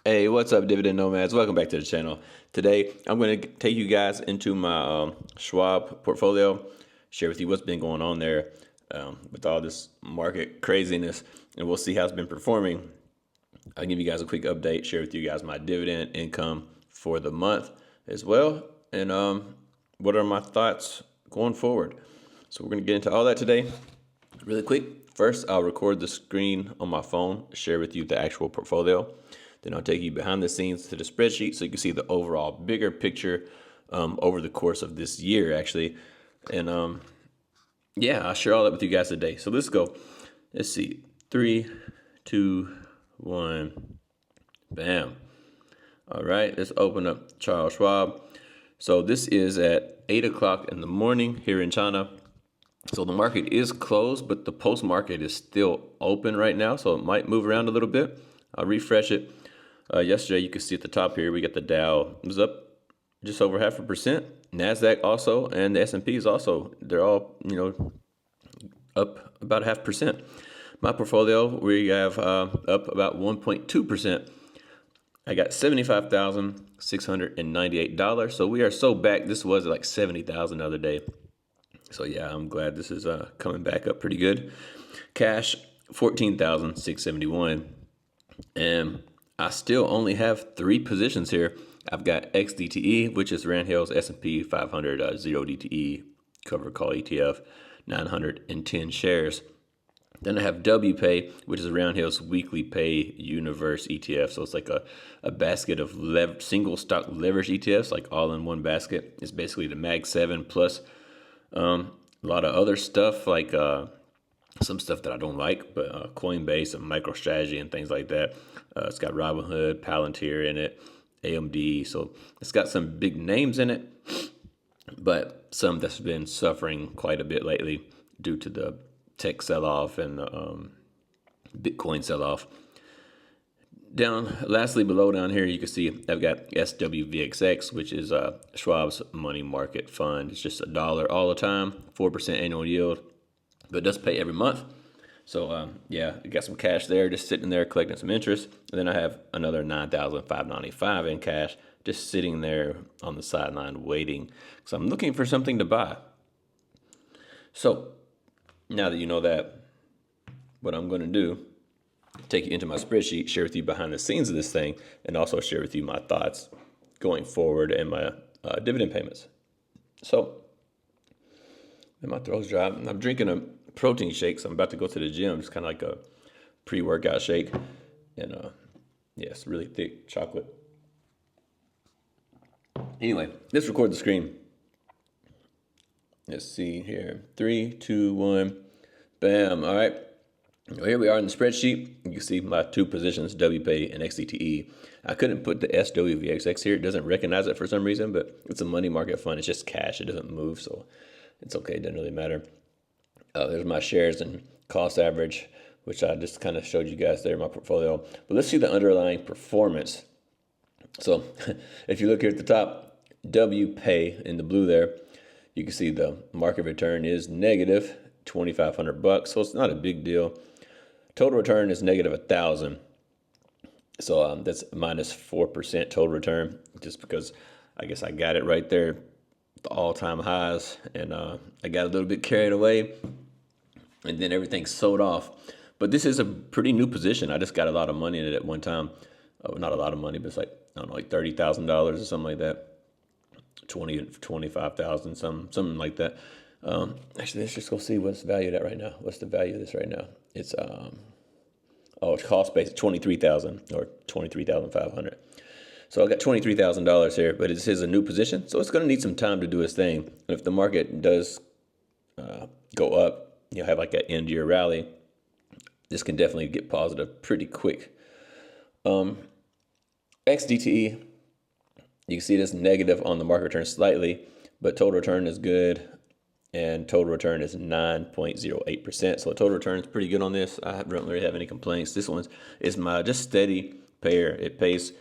Hey, what's up, Dividend Nomads? Welcome back to the channel. Today, I'm going to take you guys into my Schwab portfolio, share with you what's been going on there with all this market craziness, and we'll see how it's been performing. I'll give you guys a quick update, share with you guys my dividend income for the month as well, and what are my thoughts going forward. So we're going to get into all that today really quick. First, I'll record the screen on my phone, share with you the actual portfolio. Then I'll take you behind the scenes to the spreadsheet so you can see the overall bigger picture over the course of this year, actually. And yeah, I'll share all that with you guys today. So let's go. Let's see. 3, 2, 1. Bam. All right, let's open up Charles Schwab. So this is at 8 o'clock in the morning here in China. So the market is closed, but the post market is still open right now. So it might move around a little bit. I'll refresh it. Yesterday, you can see at the top here, we got the Dow was up just over 0.5%. NASDAQ also, and the S&P is also, they're all, up about 0.5%. My portfolio, we have up about 1.2%. I got $75,698. So we are so back. This was like 70,000 the other day. So yeah, I'm glad this is coming back up pretty good. Cash, 14,671. And I still only have 3 positions here. I've got XDTE, which is Rand Hill's S&P 500 zero DTE cover call ETF, 910 shares. Then I have WPay, which is Round Hill's weekly pay universe ETF. So it's like a basket of single stock leverage ETFs, like all in one basket. It's basically the Mag 7 plus a lot of other stuff, like some stuff that I don't like, but Coinbase and MicroStrategy and things like that. It's got Robinhood, Palantir in it, AMD. So it's got some big names in it, but some that's been suffering quite a bit lately due to the tech sell-off and the Bitcoin sell-off. Lastly, below down here, you can see I've got SWVXX, which is Schwab's money market fund. It's just $1 all the time, 4% annual yield, but it does pay every month. So yeah, I got some cash there, just sitting there collecting some interest. And then I have another $9,595 in cash, just sitting there on the sideline waiting, because I'm looking for something to buy. So now that you know that, what I'm going to do, take you into my spreadsheet, share with you behind the scenes of this thing, and also share with you my thoughts going forward and my dividend payments. So, and my throat's dry. I'm drinking a protein shake, so I'm about to go to the gym. It's kind of like a pre-workout shake, and yeah, it's really thick chocolate. Anyway, let's record the screen. Let's see here. 3, 2, 1. Bam. All right. Well, here we are in the spreadsheet. You can see my 2 positions, WPay and XDTE. I couldn't put the SWVXX here. It doesn't recognize it for some reason, but it's a money market fund. It's just cash. It doesn't move, so it's okay. It doesn't really matter. There's my shares and cost average, which I just kind of showed you guys there in my portfolio. But let's see the underlying performance. So if you look here at the top, WPay in the blue there, you can see the market return is negative $2,500. So it's not a big deal. Total return is negative 1,000. So that's minus 4% total return, just because I guess I got it right there, the all-time highs, and I got a little bit carried away, and then everything sold off. But this is a pretty new position. I just got a lot of money in it at one time. Not a lot of money, but it's like, I don't know, like $30,000 or something like that. 25,000, something like that. Actually, let's just go see what's valued at right now. What's the value of this right now? It's it's cost base 23,000 or 23,500. So I got $23,000 here, but this is a new position, so it's going to need some time to do its thing. And if the market does go up, have like an end year rally, this can definitely get positive pretty quick. XDTE, you can see this negative on the market return slightly, but total return is good, and total return is 9.08%. So the total return is pretty good on this. I don't really have any complaints. This one is my just steady payer. It pays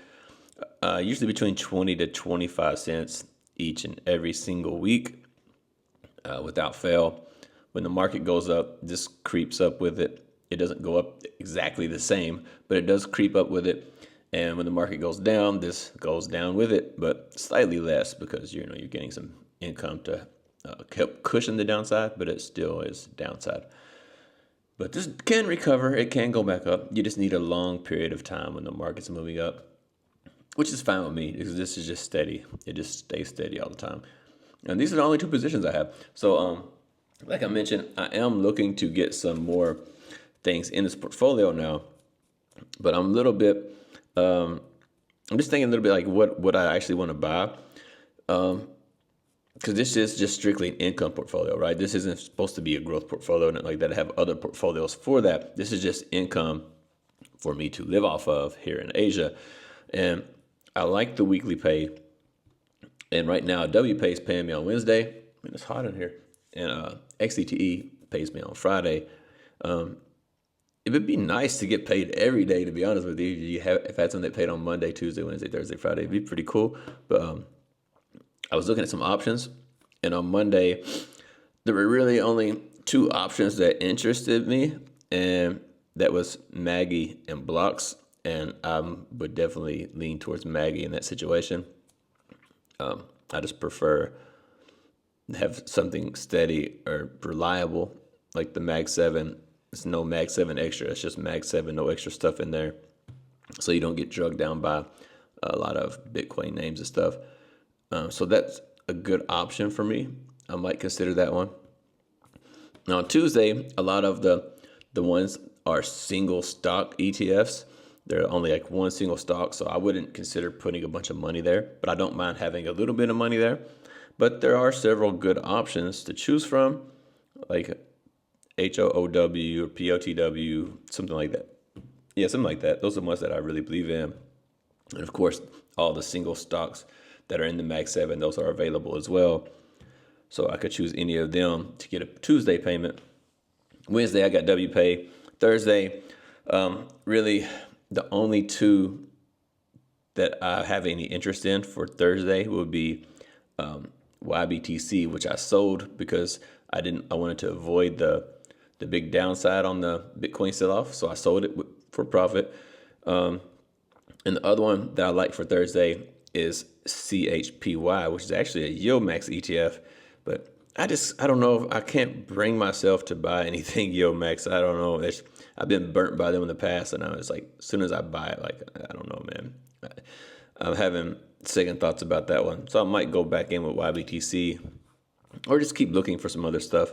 usually between 20 to 25 cents each and every single week without fail. When the market goes up, this creeps up with it. It doesn't go up exactly the same, but it does creep up with it. And when the market goes down, this goes down with it, but slightly less because you're getting some income to help cushion the downside, but it still is downside. But this can recover. It can go back up. You just need a long period of time when the market's moving up, which is fine with me because this is just steady. It just stays steady all the time. And these are the only two positions I have. So, like I mentioned, I am looking to get some more things in this portfolio now, but I'm a little bit, I'm just thinking a little bit like what I actually want to buy. Because this is just strictly an income portfolio, right? This isn't supposed to be a growth portfolio and like that. I have other portfolios for that. This is just income for me to live off of here in Asia. And I like the weekly pay. And right now, WPay is paying me on Wednesday. I mean, it's hot in here. And XCTE pays me on Friday. It would be nice to get paid every day, to be honest with you. If I had something that paid on Monday, Tuesday, Wednesday, Thursday, Friday, it'd be pretty cool. But I was looking at some options, and on Monday, there were really only two options that interested me, and that was Maggie and Blocks, and I would definitely lean towards Maggie in that situation. I just prefer to have something steady or reliable, like the Mag 7. It's no Mag 7 extra. It's just Mag 7, no extra stuff in there, so you don't get drugged down by a lot of Bitcoin names and stuff. So that's a good option for me. I might consider that one. Now on Tuesday, a lot of the ones are single stock ETFs. They're only like one single stock, so I wouldn't consider putting a bunch of money there, but I don't mind having a little bit of money there. But there are several good options to choose from, like HOOW or POTW, something like that. Yeah, something like that. Those are the ones that I really believe in. And of course, all the single stocks that are in the Mag 7, those are available as well. So I could choose any of them to get a Tuesday payment. Wednesday, I got WPay. Thursday, really the only two that I have any interest in for Thursday would be YBTC, which I sold because I wanted to avoid the big downside on the Bitcoin sell-off. So I sold it for profit. And the other one that I like for Thursday is CHPY, which is actually a YieldMax ETF, but I don't know. I can't bring myself to buy anything YieldMax. I don't know. I've been burnt by them in the past, and I was like, as soon as I buy it, like, I don't know, man. I'm having second thoughts about that one. So I might go back in with YBTC or just keep looking for some other stuff.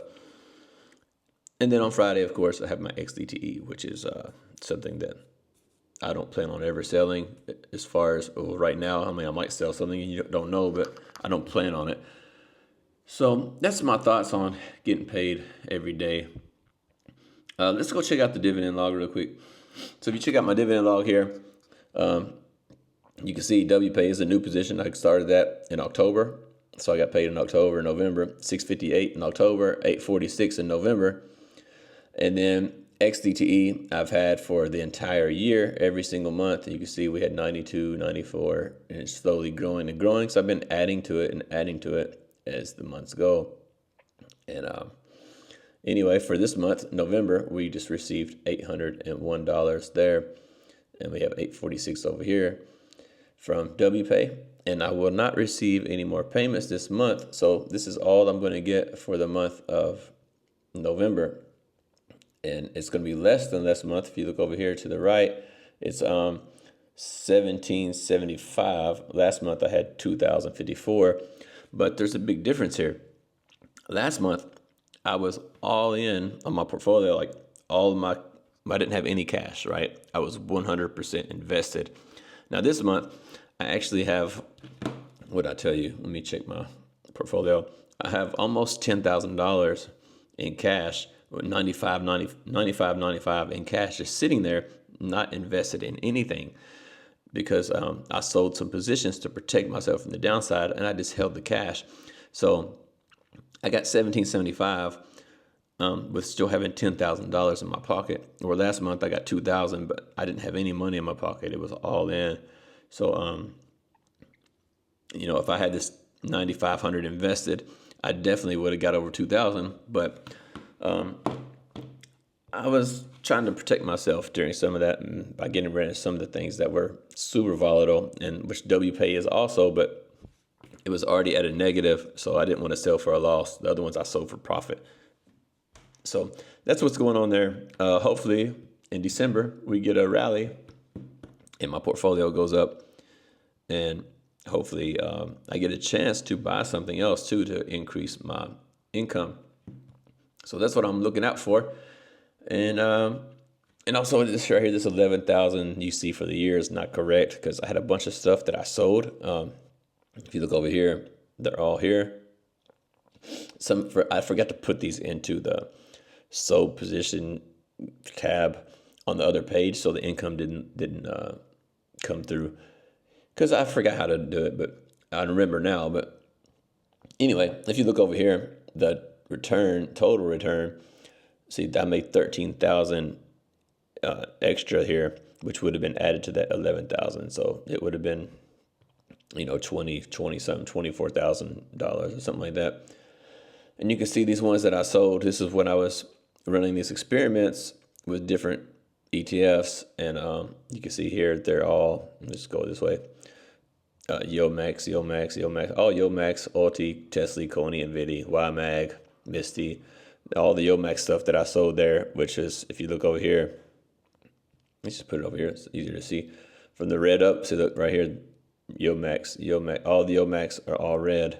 And then on Friday, of course, I have my XDTE, which is something that I don't plan on ever selling as far as right now. I mean, I might sell something you don't know, but I don't plan on it. So that's my thoughts on getting paid every day. Let's go check out the dividend log real quick. So if you check out my dividend log here, you can see WPay is a new position. I started that in October. So I got paid in October, November, $6.58 in October, $8.46 in November. And then XDTE I've had for the entire year, every single month. You can see we had 92, 94, and it's slowly growing and growing. So I've been adding to it as the months go. And anyway, for this month, November, we just received $801 there. And we have $846 over here from WPay. And I will not receive any more payments this month. So this is all I'm going to get for the month of November. And it's going to be less than last month. If you look over here to the right, it's $1,775. Last month I had $2,054. But there's a big difference here. Last month I was all in on my portfolio, like I didn't have any cash, right? I was 100% invested. Now this month I actually have, what did I tell you? Let me check my portfolio. I have almost $10,000 in cash, with $95 in cash just sitting there, not invested in anything, because I sold some positions to protect myself from the downside, and I just held the cash. So I got $1,775 with still having $10,000 in my pocket. Or last month I got $2,000, but I didn't have any money in my pocket. It was all in. So if I had this $9,500 invested, I definitely would have got over $2,000. But I was trying to protect myself during some of that and by getting rid of some of the things that were super volatile, and which WPay is also, but it was already at a negative, so I didn't want to sell for a loss. The other ones I sold for profit. So that's what's going on there. Hopefully in December we get a rally and my portfolio goes up, and hopefully I get a chance to buy something else too to increase my income. So that's what I'm looking out for. And also this right here, this 11,000 you see for the year is not correct because I had a bunch of stuff that I sold. If you look over here, they're all here. I forgot to put these into the sold position tab on the other page, so the income didn't come through because I forgot how to do it, but I remember now. But anyway, if you look over here, the total return, see, I made 13,000 extra here, which would have been added to that 11,000. So it would have been, 20 something, $24,000 or something like that. And you can see these ones that I sold. This is when I was running these experiments with different ETFs, and you can see here they're all, let's go this way. Yomax, all Yomax, Ulti, Tesla, Coney, Nvidia, YMAG, Misty, all the Yomax stuff that I sold there, which is, if you look over here, let's just put it over here, it's easier to see. From the red up, see look right here, Yomax, all the Yomax are all red.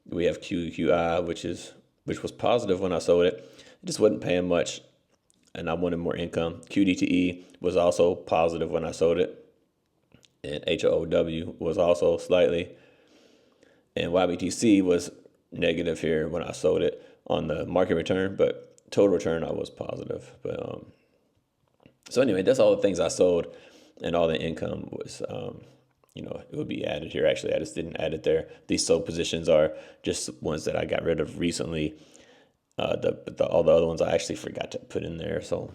We have QQI, which was positive when I sold it. It just wasn't paying much, and I wanted more income. QDTE was also positive when I sold it, and HOW was also slightly, and YBTC was negative here when I sold it on the market return, but total return I was positive. But so anyway, that's all the things I sold, and all the income was it would be added here. Actually, I just didn't add it there. These sold positions are just ones that I got rid of recently. All the other ones I actually forgot to put in there. So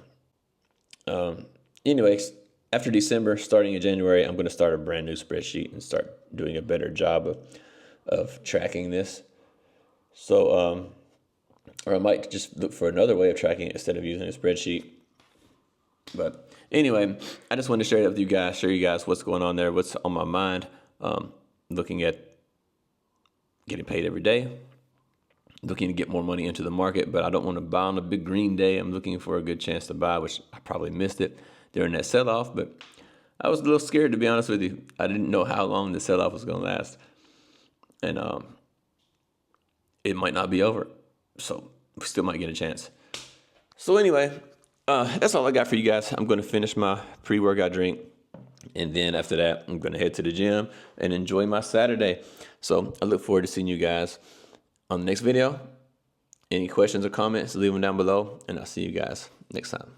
anyways, after December, starting in January, I'm going to start a brand new spreadsheet and start doing a better job of tracking this. So, or I might just look for another way of tracking it instead of using a spreadsheet. But anyway, I just wanted to share that with you guys, show you guys what's going on there, what's on my mind. Looking at getting paid every day, looking to get more money into the market, but I don't want to buy on a big green day. I'm looking for a good chance to buy, which I probably missed it during that sell-off, but I was a little scared, to be honest with you. I didn't know how long the sell-off was going to last, and it might not be over, so we still might get a chance. So anyway, that's all I got for you guys. I'm going to finish my pre-workout drink, and then after that, I'm going to head to the gym and enjoy my Saturday. So I look forward to seeing you guys on the next video. Any questions or comments, leave them down below, and I'll see you guys next time.